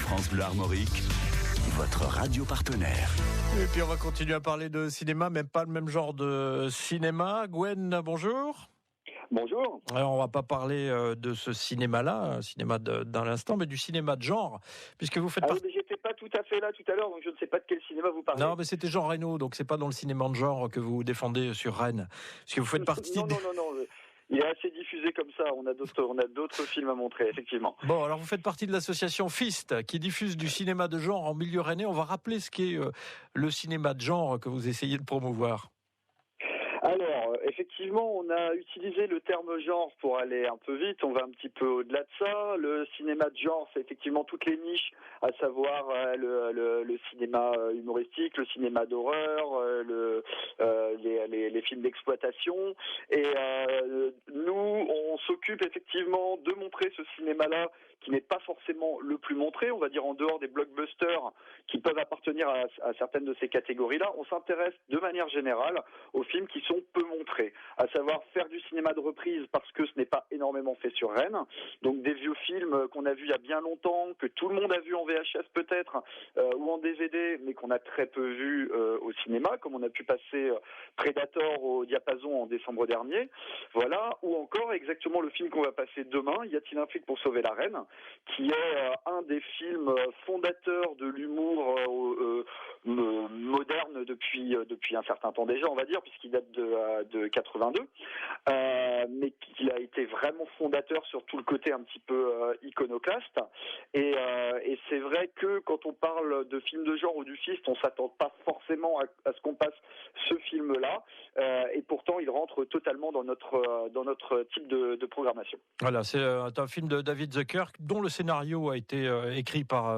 France Bleu Armorique, votre radio partenaire. Et puis on va continuer à parler de cinéma, même pas le même genre de cinéma. Gwen, bonjour. Bonjour. Alors, on va pas parler de ce cinéma-là, un cinéma d'un instant, mais du cinéma de genre, puisque vous faites partie... Mais j'étais pas tout à fait là tout à l'heure, donc je ne sais pas de quel cinéma vous parlez. Non, mais c'était Jean Reno, donc c'est pas dans le cinéma de genre que vous défendez sur Rennes, parce que vous faites partie... Non. Il est assez diffusé comme ça. On a d'autres films à montrer, effectivement. Bon, alors vous faites partie de l'association FIST, qui diffuse du cinéma de genre en milieu rennais. On va rappeler ce qu'est le cinéma de genre que vous essayez de promouvoir. Alors, effectivement, on a utilisé le terme genre pour aller un peu vite. On va un petit peu au-delà de ça. Le cinéma de genre, c'est effectivement toutes les niches, à savoir le cinéma humoristique, le cinéma d'horreur, les films d'exploitation. Et nous, on s'occupe effectivement de montrer ce cinéma-là qui n'est pas forcément le plus montré, on va dire en dehors des blockbusters qui peuvent appartenir à certaines de ces catégories-là. On s'intéresse de manière générale aux films qui sont peu montrés, à savoir faire du cinéma de reprise parce que ce n'est pas énormément fait sur Rennes. Donc des vieux films qu'on a vus il y a bien longtemps, que tout le monde a vu en VHS peut-être, ou en DVD, mais qu'on a très peu vu au cinéma, comme on a pu passer Predator au Diapason en décembre dernier. Voilà, ou encore exactement le film qu'on va passer demain, Y a-t-il un flic pour sauver la reine, qui est un des films fondateurs de l'humour moderne depuis un certain temps déjà, on va dire, puisqu'il date de 82, mais qui a été vraiment fondateur sur tout le côté un petit peu iconoclaste. Et c'est vrai que quand on parle de films de genre ou du FIST, on s'attend pas forcément à ce qu'on passe ce film-là, et pourtant il rentre totalement dans notre type de programmation. Voilà, c'est un film de David Zucker, dont le scénario a été écrit par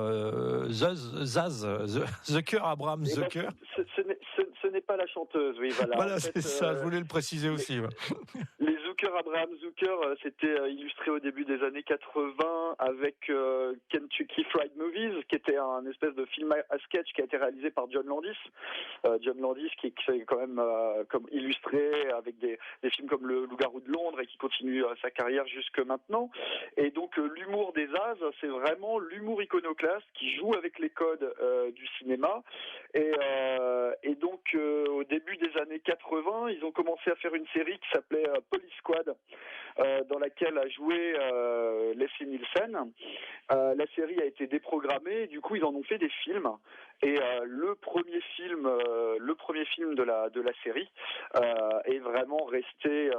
Zucker, Abraham Zucker. Ce n'est pas la chanteuse, oui, voilà. Voilà, en fait, c'est ça, je voulais le préciser aussi. Les Abraham Zucker, c'était illustré au début des années 80 avec Kentucky Fried Movies, qui était un espèce de film à sketch qui a été réalisé par John Landis. John Landis qui est quand même comme illustré avec des films comme Le Loup-garou de Londres et qui continue sa carrière jusque maintenant. Et donc l'humour des As, c'est vraiment l'humour iconoclaste qui joue avec les codes du cinéma. Et donc au début des années 80, ils ont commencé à faire une série qui s'appelait Police Squad, dans laquelle a joué Leslie Nielsen. La série a été déprogrammée, et du coup ils en ont fait des films. Et le premier film de la série est vraiment resté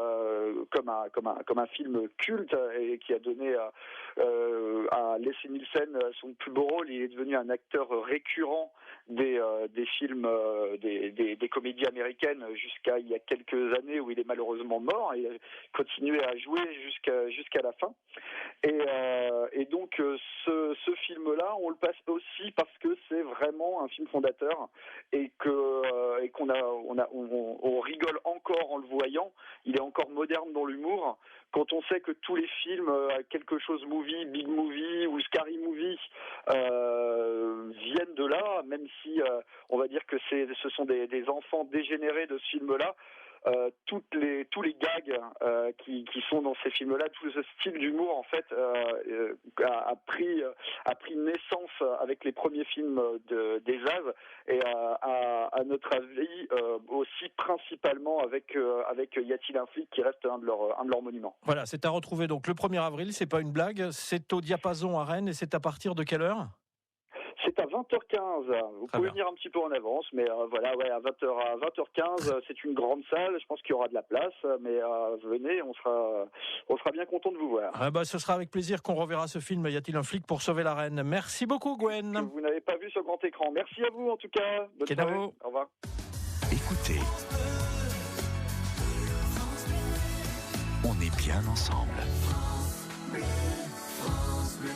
comme un film culte et qui a donné à Leslie Nielsen son plus beau rôle. Il est devenu un acteur récurrent des films des comédies américaines jusqu'à il y a quelques années où il est malheureusement mort. Et il a continué à jouer jusqu'à la fin. Et donc ce film-là, on le passe aussi parce que c'est vraiment un film fondateur et qu'on rigole encore en le voyant. Il est encore moderne dans l'humour. Quand on sait que tous les films, quelque chose movie, Big Movie ou Scary Movie viennent de là, même si on va dire que ce sont des enfants dégénérés de ce film-là. Tous les gags qui sont dans ces films-là, tout ce style d'humour en fait a pris naissance avec les premiers films des As et à notre avis aussi principalement avec Y a-t-il un flic qui reste un de leurs monuments. Voilà, c'est à retrouver donc le 1er avril, c'est pas une blague, c'est au Diapason à Rennes et c'est à partir de quelle heure ? C'est à 20h15. Vous pouvez venir un petit peu en avance, mais voilà, ouais, à 20h15, c'est une grande salle. Je pense qu'il y aura de la place, mais venez, on sera bien content de vous voir. Ah bah, ce sera avec plaisir qu'on reverra ce film. Y a-t-il un flic pour sauver la reine ? Merci beaucoup, Gwen. Que vous n'avez pas vu sur grand écran. Merci à vous en tout cas. Bonne soirée. Au revoir. Écoutez, on est bien ensemble. France Bleu.